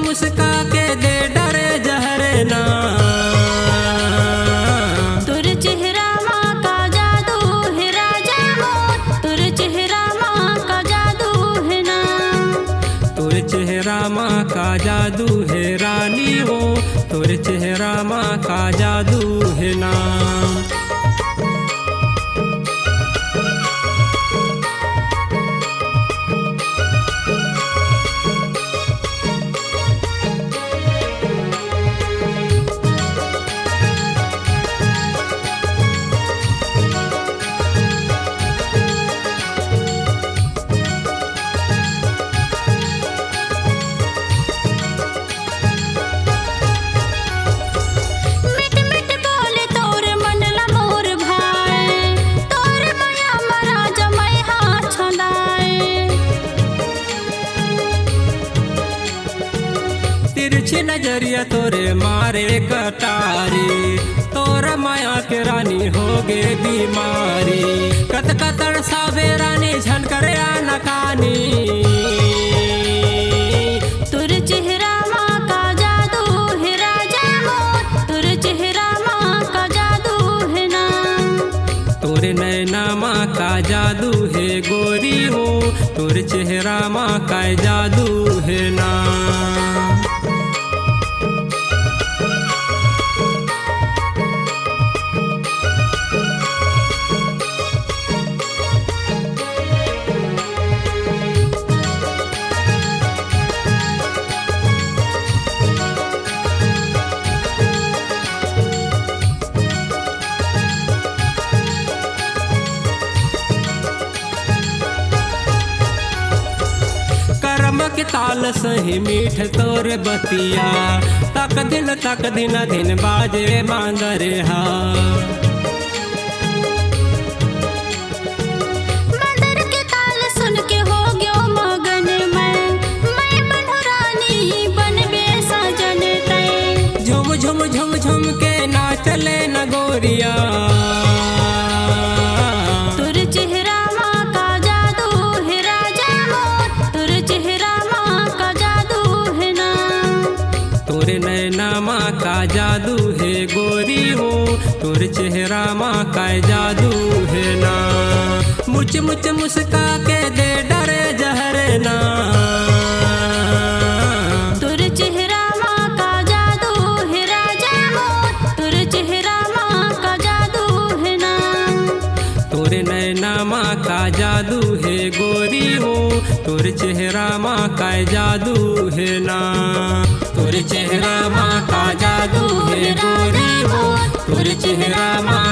मुस्का के दे डरे जहरे ना। तुर चेहरा माँ का जादू है राजा मोर, तुर चेहरा माँ का जादू है ना। तुर चेहरा माँ का जादू है रानी हो, तुर चेहरा माँ का जादू है ना। तिरछी नजरिया तोरे मारे कटारी, तोरा माया के रानी हो गे बीमारी। कत कतड़ सावे रानी झनकरे नकानी। तुर चेहरा माँ का जादू है राजा मोर, तुर चेहरा माँ का जादू है ना। तोरे नैना माँ का जादू है गोरी हो, तोरे चेहरा माँ का जादू है ना। के ताल सही मीठ तोर बतिया, तक दिन दिन बाजे मांदरे हा। मंदर के ताल सुन के हो गयो मगन मैं बनरानी बनबे सजन तै। झुम झुम झुम झुम के नाचले न गोरिया। तुर चेहरा माँ का जादू है राजा मोर, तुर चेहरा तोरे नैना माँ का जादू है गोरी हो, तोरे चेहरा माँ का जादू है ना। मुझ मुझ मुस्का के दे डरे जहरे ना। तुर चेहरा माँ का जादू है राजा मोर, तुर चेहरा माँ का जादू है ना। तोरे नैना माँ का जादू है गोरी हो, तोरे चेहरा माँ का जादू है ना। तोरे चेहरा माँ का जादू है गोरी हो, तोरे चेहरा माँ